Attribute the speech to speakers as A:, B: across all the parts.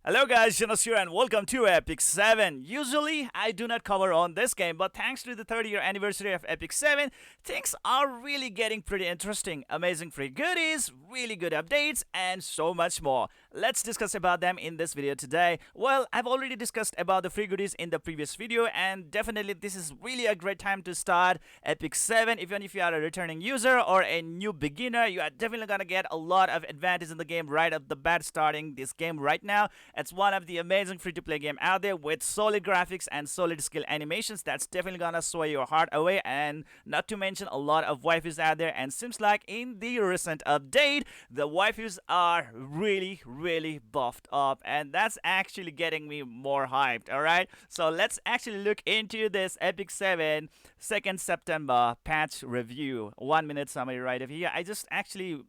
A: Hello guys, Zennosh here and welcome to Epic 7. Usually I do not cover on this game, but thanks to the 30th year anniversary of Epic 7, things are really getting pretty interesting. Amazing free goodies, really good updates, and so much more. Let's discuss about them in this video today. Well, I've already discussed about the free goodies in the previous video, and definitely this is really a great time to start Epic 7. Even if you are a returning user or a new beginner, you are definitely gonna get a lot of advantage in the game right off the bat starting this game right now. It's one of the amazing free-to-play game out there with solid graphics and solid skill animations that's definitely gonna sway your heart away, and not to mention a lot of waifus out there, and seems like in the recent update the waifus are really buffed up, and that's actually getting me more hyped. Alright, so let's actually look into this Epic 7 2nd September patch review. 1 minute summary right over here. I just actually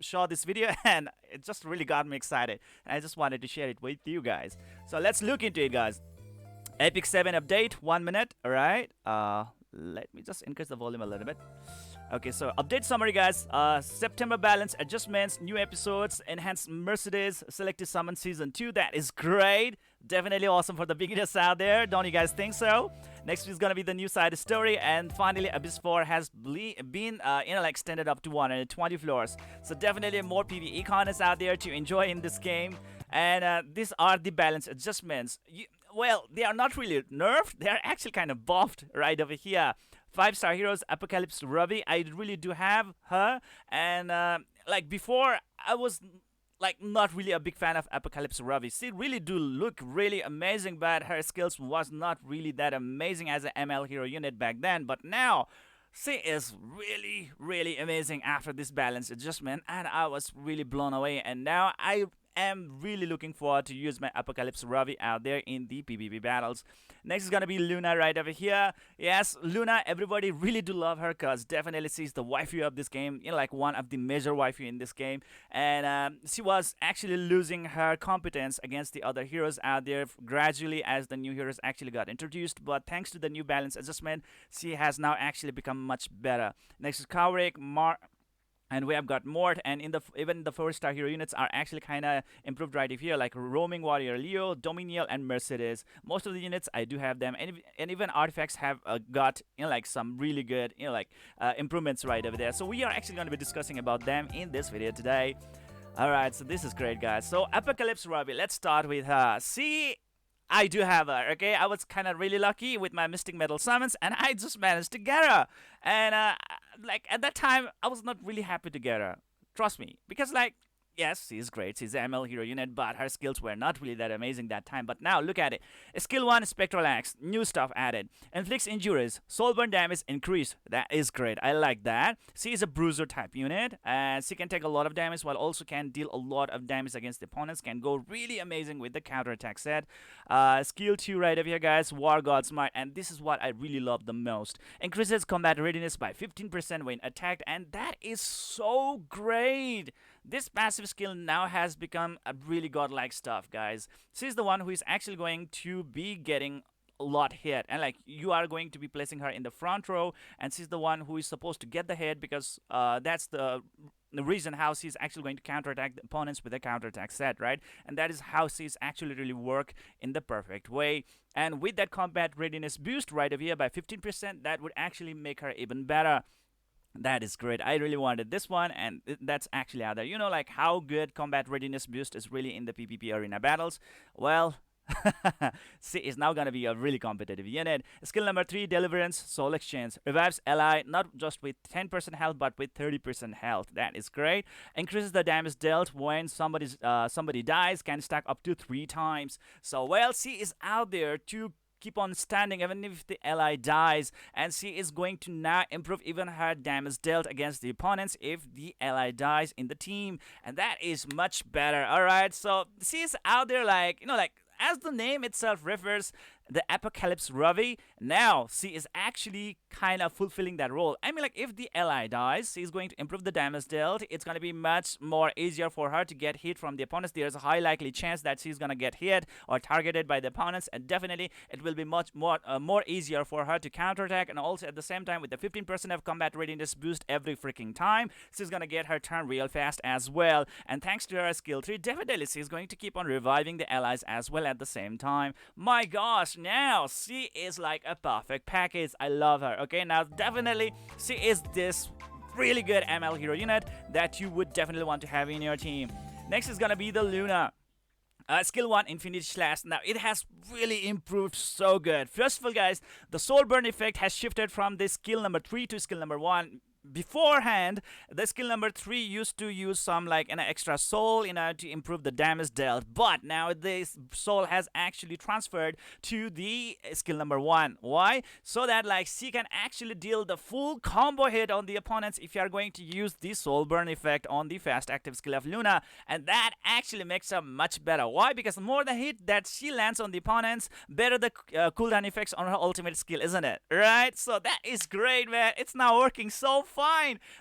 A: saw this video and it just really got me excited, and I just wanted to share it with you guys. So let's look into it, guys. Epic 7 update, 1 minute. All right, let me just increase the volume a little bit. Okay, so update summary, guys. September balance adjustments, new episodes, enhanced merciless, selected summon season 2. That is great. Definitely awesome for the beginners out there. Don't you guys think so? Next is gonna be the new side story, and finally Abyss 4 has been extended up to 120 floors. So definitely more PvE content out there to enjoy in this game. And these are the balance adjustments. Well, they are not really nerfed. They are actually kind of buffed right over here. 5-star heroes Apocalypse Ravi. I really do have her, and like before, I was not really a big fan of Apocalypse Ravi. She really do look really amazing, but her skills was not really that amazing as an ML hero unit back then. But now she is really amazing after this balance adjustment, and I was really blown away. And now I am really looking forward to use my Apocalypse Ravi out there in the PvP battles. Next is gonna be Luna right over here. Yes, Luna, everybody really do love her because definitely she's the waifu of this game, like one of the major waifu in this game. And she was actually losing her competence against the other heroes out there gradually as the new heroes actually got introduced. But thanks to the new balance adjustment, she has now actually become much better. Next is Kavarik, and we have got Mort, and even the 4-star hero units are actually kind of improved right here, like Roaming Warrior Leo, Dominiel, and merciless. Most of the units I do have them, and even artifacts have got some really good improvements right over there. So we are actually going to be discussing about them in this video today. Alright, so this is great, guys. So Apocalypse Ravi, let's start with her. See, I do have her, okay? I was kind of really lucky with my Mystic Metal summons, and I just managed to get her. And, at that time, I was not really happy to get her. Trust me. Because, yes, she's great. She's an ML hero unit, but her skills were not really that amazing that time. But now, look at it. Skill 1, Spectral Axe. New stuff added. Inflicts injuries. Soulburn damage increased. That is great. I like that. She is a bruiser type unit, and she can take a lot of damage while also can deal a lot of damage against the opponents. Can go really amazing with the counterattack set. Skill 2 right over here, guys. War God Smite. And this is what I really love the most. Increases combat readiness by 15% when attacked, and that is so great. This passive skill now has become a really godlike stuff, guys. She's the one who is actually going to be getting a lot hit, and you are going to be placing her in the front row, and she's the one who is supposed to get the hit because that's the reason how she's actually going to counterattack the opponents with a counterattack set, right? And that is how she's actually really work in the perfect way. And with that combat readiness boost right over here by 15%, that would actually make her even better. That is great. I really wanted this one, and that's actually out there. How good combat readiness boost is really in the PvP arena battles. Well, she is now gonna be a really competitive unit. Skill number 3, Deliverance, Soul Exchange. Revives ally not just with 10% health, but with 30% health. That is great. Increases the damage dealt when somebody dies. Can stack up to 3 times. So, well, she is out there to keep on standing even if the ally dies, and she is going to now improve even her damage dealt against the opponents if the ally dies in the team, and that is much better. Alright, so she is out there as the name itself refers, the Apocalypse Ravi, Now she is actually kind of fulfilling that role. I mean, like, if the ally dies, she's going to improve the damage dealt. It's going to be much more easier for her to get hit from the opponents. There's a high likely chance that she's going to get hit or targeted by the opponents, and definitely it will be much more easier for her to counterattack. And also at the same time, with the 15% of combat readiness boost every freaking time, she's going to get her turn real fast as well. And thanks to her skill 3, definitely she's going to keep on reviving the allies as well at the same time. My gosh, now she is like a perfect package. I love her. Okay, now definitely she is this really good ML hero unit that you would definitely want to have in your team. Next is gonna be the Luna. Skill 1 Infinity Slash. Now it has really improved so good. First of all, guys, the soul burn effect has shifted from the skill number 3 to skill number 1. Beforehand, the skill number 3 used to use some like an extra soul in order to improve the damage dealt, but now this soul has actually transferred to the skill number 1. Why? So that like she can actually deal the full combo hit on the opponents if you are going to use the soul burn effect on the fast active skill of Luna, and that actually makes her much better. Why? Because the more the hit that she lands on the opponents, better the cooldown effects on her ultimate skill, isn't it? Right? So that is great, man. It's now working so fine.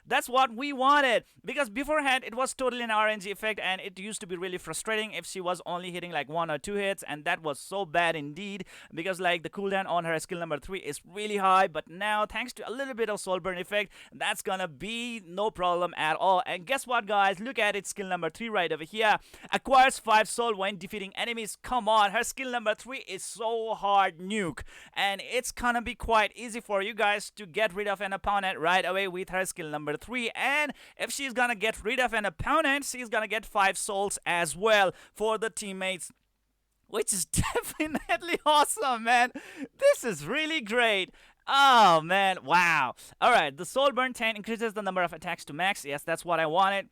A: That's what we wanted, because beforehand it was totally an RNG effect, and it used to be really frustrating if she was only hitting like 1 or 2 hits, and that was so bad indeed, because like the cooldown on her skill number 3 is really high. But now, thanks to a little bit of soul burn effect, that's gonna be no problem at all. And guess what, guys? Look at it, skill number 3 right over here. Acquires 5 soul when defeating enemies. Come on, her skill number 3 is so hard nuke, and it's gonna be quite easy for you guys to get rid of an opponent right away with her skill number 3. And if she's gonna get rid of an opponent, she's gonna get 5 souls as well for the teammates, which is definitely awesome, man. This is really great. Oh man, wow. Alright, the soul burn 10 increases the number of attacks to max. Yes, that's what I wanted.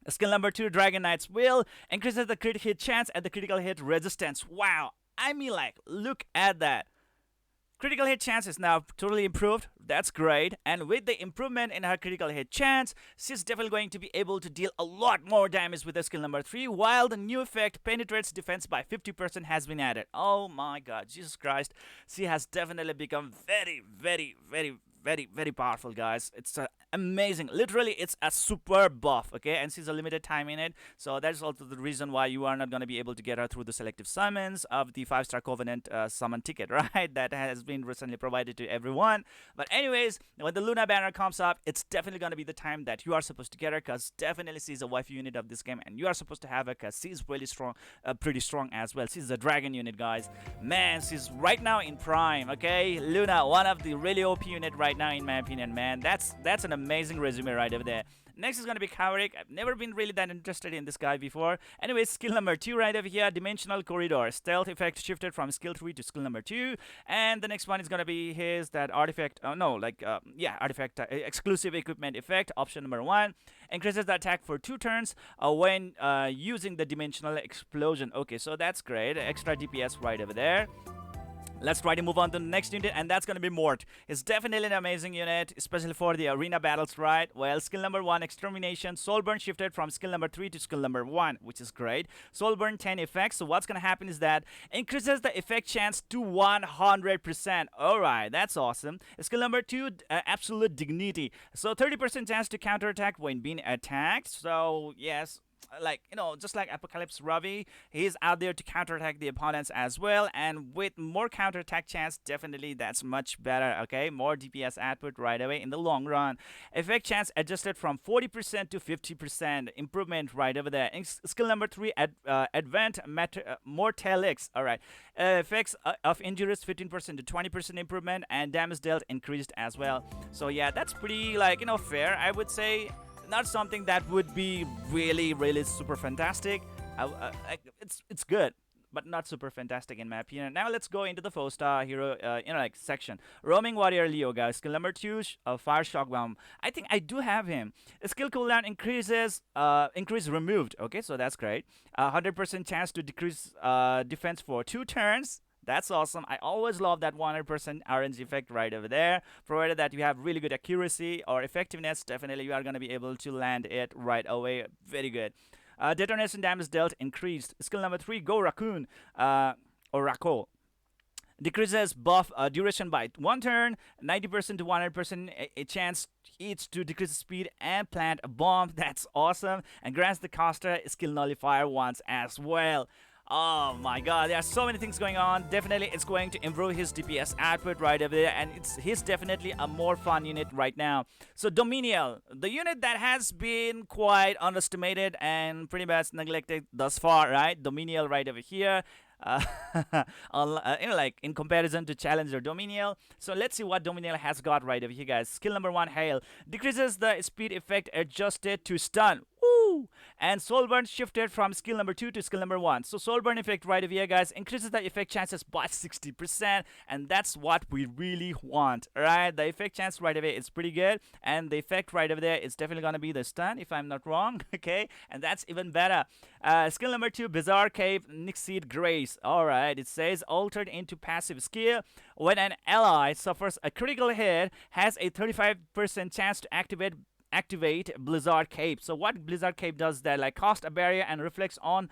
A: Skill number 2, Dragon Knight's Will, increases the crit hit chance and the critical hit resistance. Wow, I mean, like, look at that. Critical hit chance is now totally improved. That's great. And with the improvement in her critical hit chance, she's definitely going to be able to deal a lot more damage with the skill number 3, while the new effect, penetrates defense by 50%, has been added. Oh my god, Jesus Christ. She has definitely become very, very, very, very, very powerful, guys. It's amazing. Literally, it's a super buff, okay? And she's a limited time in it, so that's also the reason why you are not going to be able to get her through the selective summons of the 5-star Covenant summon ticket, right? That has been recently provided to everyone. But anyways, when the Luna banner comes up, it's definitely going to be the time that you are supposed to get her, because definitely she's a waifu unit of this game, and you are supposed to have her because she's really strong, pretty strong as well. She's a dragon unit, guys. Man, she's right now in prime, okay? Luna, one of the really OP unit right now, in my opinion, man. That's an amazing resume right over there. Next is going to be Kavarik. I've never been really that interested in this guy before. Anyways, skill number 2 right over here, Dimensional Corridor. Stealth effect shifted from skill 3 to skill number 2. And the next one is going to be that artifact, artifact exclusive equipment effect, option number 1. Increases the attack for 2 turns when using the Dimensional Explosion. Okay, so that's great. Extra DPS right over there. Let's try to move on to the next unit, and that's going to be Mort. It's definitely an amazing unit, especially for the arena battles, right? Well, skill number 1, Extermination. Soul Burn shifted from skill number 3 to skill number 1, which is great. Soul Burn 10 effects. So what's going to happen is that increases the effect chance to 100%. Alright, that's awesome. Skill number 2, Absolute Dignity. So 30% chance to counterattack when being attacked. So, yes, like, you know, just like Apocalypse Ravi, he's out there to counterattack the opponents as well, and with more counterattack chance, definitely that's much better, okay? More DPS output right away in the long run. Effect chance adjusted from 40% to 50%, improvement right over there. Skill number 3, Advent Mortalix. Alright, effects of injuries 15% to 20% improvement, and damage dealt increased as well. So yeah, that's pretty, like, you know, fair, I would say. Not something that would be really, really super fantastic. It's good, but not super fantastic in my opinion. Now let's go into the 4-star hero, section. Roaming Warrior Leo, guys. Skill number 2, Fire Shock Bomb. I think I do have him. Skill cooldown increase removed. Okay, so that's great. 100% chance to decrease defense for 2 turns. That's awesome. I always love that 100% RNG effect right over there. Provided that you have really good accuracy or effectiveness, definitely you are going to be able to land it right away. Very good. Detonation damage dealt increased. Skill number 3, Go Raccoon or Raccoon. Decreases buff duration by 1 turn, 90% to 100% a chance each to decrease speed and plant a bomb. That's awesome. And grants the caster skill nullifier once as well. Oh my god, there are so many things going on. Definitely it's going to improve his DPS output right over there, and he's definitely a more fun unit right now. So Dominial, the unit that has been quite underestimated and pretty much neglected thus far, right? Dominial right over here. Uh, like in comparison to Challenger Dominial. So let's see what Dominial has got right over here, guys. Skill number 1, Hail. Decreases the speed effect adjusted to stun. Woo! And Soulburn shifted from skill number 2 to skill number 1. So Soulburn effect right over here, guys, increases the effect chances by 60%, and that's what we really want, right? The effect chance right away is pretty good, and the effect right over there is definitely gonna be the stun, if I'm not wrong, okay? And that's even better. Skill number 2, Bizarre Cave Nixid Grace. Alright, it says altered into passive skill. When an ally suffers a critical hit, has a 35% chance to activate Blizzard Cape. So what Blizzard Cape does that, like cast a barrier and reflects on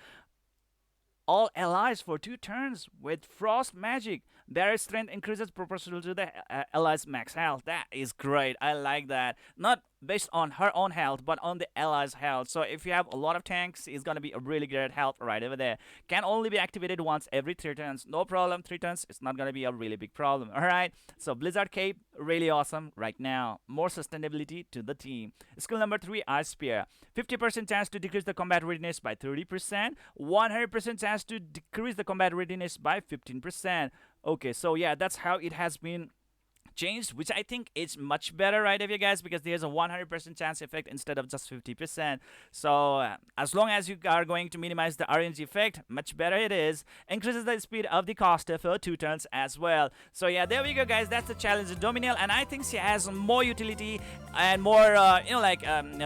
A: all allies for 2 turns with frost magic. Barrier strength increases proportional to the allies max health. That is great. I like that. Not based on her own health, but on the allies' health. So if you have a lot of tanks, it's gonna be a really great health right over there. Can only be activated once every 3 turns. No problem. 3 turns, it's not gonna be a really big problem. Alright. So Blizzard Cape, really awesome right now. More sustainability to the team. Skill number 3, Ice Spear. 50% chance to decrease the combat readiness by 30%. 100% chance to decrease the combat readiness by 15%. Okay, so yeah, that's how it has been changed, which I think is much better, right, of you guys, because there's a 100% chance effect instead of just 50%. So as long as you are going to minimize the RNG effect, much better it is. Increases the speed of the caster for 2 turns as well. So yeah, there we go, guys. That's the challenge of Dominial, and I think she has more utility and more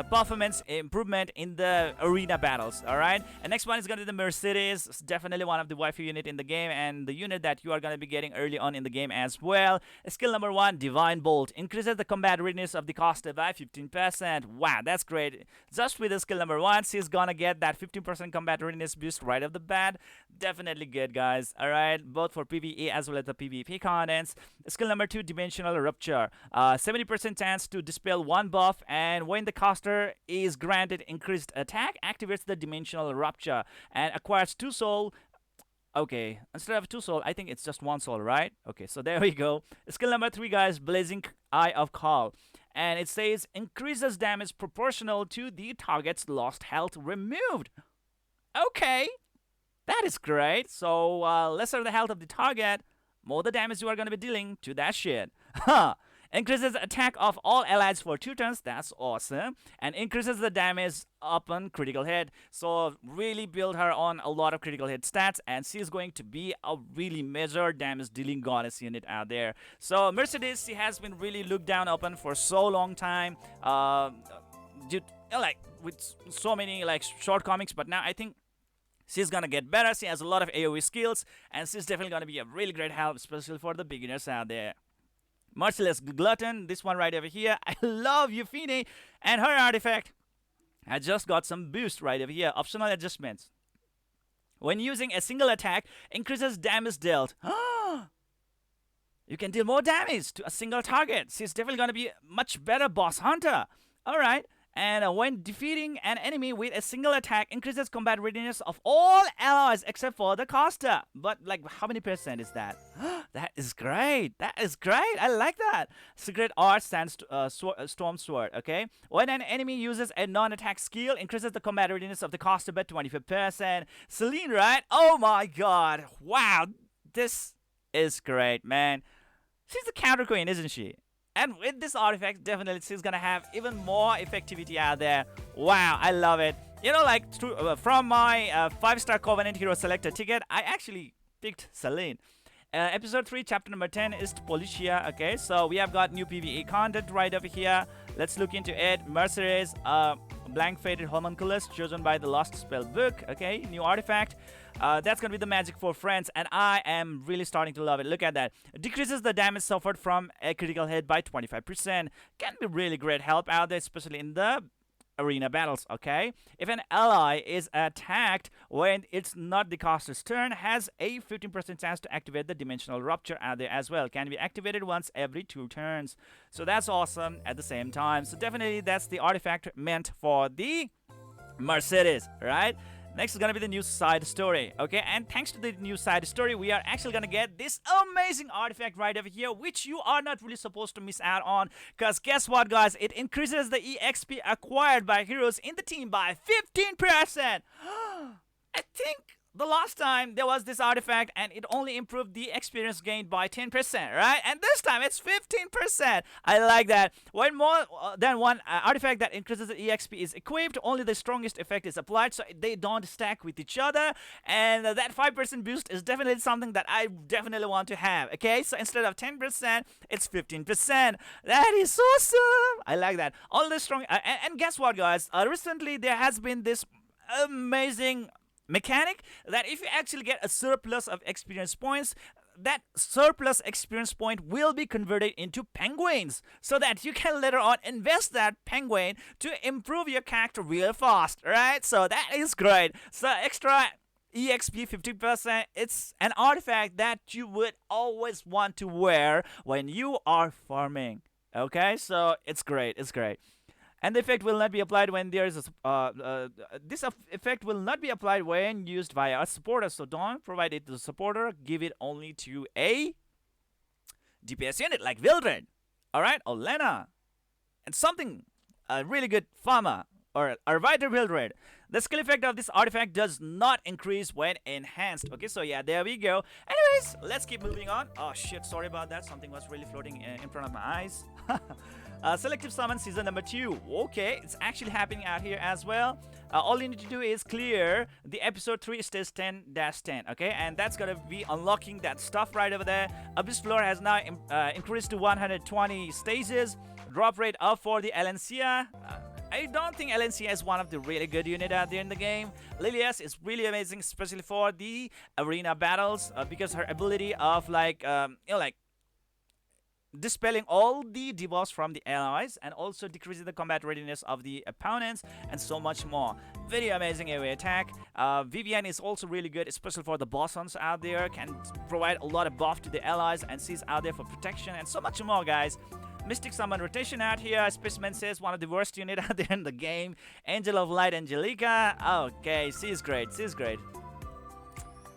A: performance improvement in the arena battles. All right, and next one is going to be the merciless. It's definitely one of the waifu unit in the game, and the unit that you are going to be getting early on in the game as well. Skill number 1, Divine Bolt. Increases the combat readiness of the caster by 15%. Wow, that's great. Just with the skill number 1, she's gonna get that 15% combat readiness boost right off the bat. Definitely good, guys. Alright, both for PvE as well as the PvP contents. Skill number 2, Dimensional Rupture. 70% chance to dispel 1 buff, and when the caster is granted increased attack, activates the Dimensional Rupture and acquires 2 soul. Okay, instead of 2 soul, I think it's just 1 soul, right? Okay, so there we go. Skill number 3, guys, Blazing Eye of Call. And it says increases damage proportional to the target's lost health removed. Okay, that is great. So, lesser the health of the target, more the damage you are going to be dealing to that shit. Huh. Increases attack of all allies for 2 turns. That's awesome. And increases the damage upon critical hit. So really build her on a lot of critical hit stats, and she's going to be a really major damage dealing goddess unit out there. So Mercedes, she has been really looked down upon for so long time. Like with so many like shortcomings, but now I think she's gonna get better. She has a lot of AoE skills, and she's definitely gonna be a really great help, especially for the beginners out there. Merciless Glutton, this one right over here. I love Euphine, and her artifact. I just got some boost right over here. Optional adjustments. When using a single attack, increases damage dealt. You can deal more damage to a single target. She's definitely going to be a much better boss hunter. Alright. And when defeating an enemy with a single attack, increases combat readiness of all allies except for the caster. But like, how many percent is that? That is great. That is great. I like that. Secret Art stands Storm Sword. Okay. When an enemy uses a non-attack skill, increases the combat readiness of the caster by 25%. Celine, right? Oh my god. Wow. This is great, man. She's the counter queen, isn't she? And with this artifact, definitely she's gonna have even more effectivity out there. Wow, I love it. You know, like from my 5-star Covenant Hero Selector ticket, I actually picked Celine. Episode 3, chapter number 10 is Policia. Okay, so we have got new PvE content right over here. Let's look into it. Merceres, Blank Faded Homunculus, chosen by the Lost Spell book. Okay, new artifact. That's gonna be the magic for friends, and I am really starting to love it. Look at that. Decreases the damage suffered from a critical hit by 25%. Can be really great help out there, especially in the arena battles. Okay, if an ally is attacked when it's not the caster's turn, has a 15% chance to activate the dimensional rupture out there as well. Can be activated once every 2 turns. So that's awesome at the same time. So definitely that's the artifact meant for the merciless, right? Next is gonna be the new side story, okay? And thanks to the new side story, we are actually gonna get this amazing artifact right over here, which you are not really supposed to miss out on. Cause guess what, guys? It increases the EXP acquired by heroes in the team by 15%. I think the last time there was this artifact and it only improved the experience gained by 10%, right? And this time it's 15%. I like that. When more than one artifact that increases the EXP is equipped, only the strongest effect is applied, so they don't stack with each other. And that 5% boost is definitely something that I definitely want to have, okay? So instead of 10%, it's 15%. That is awesome. I like that. All the strong... and guess what, guys? Recently there has been this amazing mechanic that if you actually get a surplus of experience points, that surplus experience point will be converted into penguins so that you can later on invest that penguin to improve your character real fast, right? So that is great. So extra EXP 50%, it's an artifact that you would always want to wear when you are farming, okay? So it's great, it's great. And the effect will not be applied when there is a... this effect will not be applied when used via a supporter. So don't provide it to the supporter. Give it only to a DPS unit like Wildred, alright, or Lena. And something, a really good farmer, or Arbiter Wildred. The skill effect of this artifact does not increase when enhanced. Okay, so yeah, there we go. Anyways, let's keep moving on. Oh shit, sorry about that. Something was really floating in front of my eyes. Selective Summon Season number 2. Okay, it's actually happening out here as well. All you need to do is clear the episode 3 stage 10-10. Okay, and that's gonna be unlocking that stuff right over there. Abyss Floor has now increased to 120 stages. Drop rate up for the Alencia. I don't think Alencia is one of the really good unit out there in the game. Lilias is really amazing, especially for the arena battles, because her ability of like dispelling all the debuffs from the allies and also decreasing the combat readiness of the opponents and so much more. Very amazing area attack. Vivian is also really good, especially for the boss hunts out there. Can provide a lot of buff to the allies and she's out there for protection and so much more, guys. Mystic Summon Rotation out here. Specimen says one of the worst unit out there in the game. Angel of Light Angelica. Okay, she's great. She's great.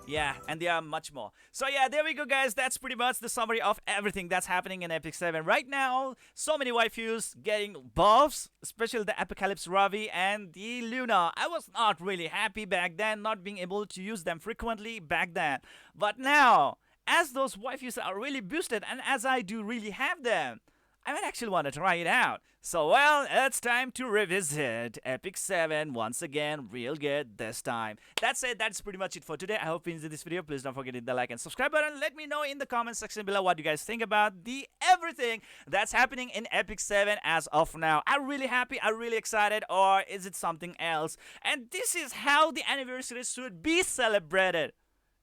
A: Yeah, and there are much more. So yeah, there we go, guys. That's pretty much the summary of everything that's happening in Epic 7 right now. So many waifus getting buffs, especially the Apocalypse Ravi and the Luna. I was not really happy back then, not being able to use them frequently back then. But now, as those waifus are really boosted and as I do really have them, I might actually want to try it out. So, well, it's time to revisit Epic 7 once again, real good this time. That's it. That's pretty much it for today. I hope you enjoyed this video. Please don't forget to hit the like and subscribe button. Let me know in the comment section below what you guys think about the everything that's happening in Epic 7 as of now. Are you really happy? Are you really excited? Or is it something else? And this is how the anniversary should be celebrated.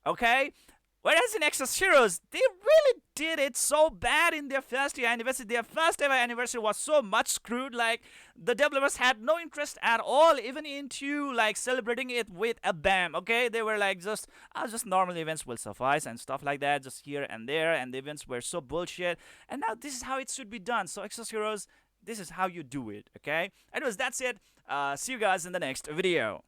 A: Okay? Whereas in Exos Heroes, they really did it so bad in their first year anniversary. Their first ever anniversary was so much screwed. Like, the developers had no interest at all, even into like celebrating it with a BAM. Okay, they were like just normal events will suffice and stuff like that, just here and there. And the events were so bullshit. And now this is how it should be done. So Exos Heroes, this is how you do it. Okay. Anyways, that's it. See you guys in the next video.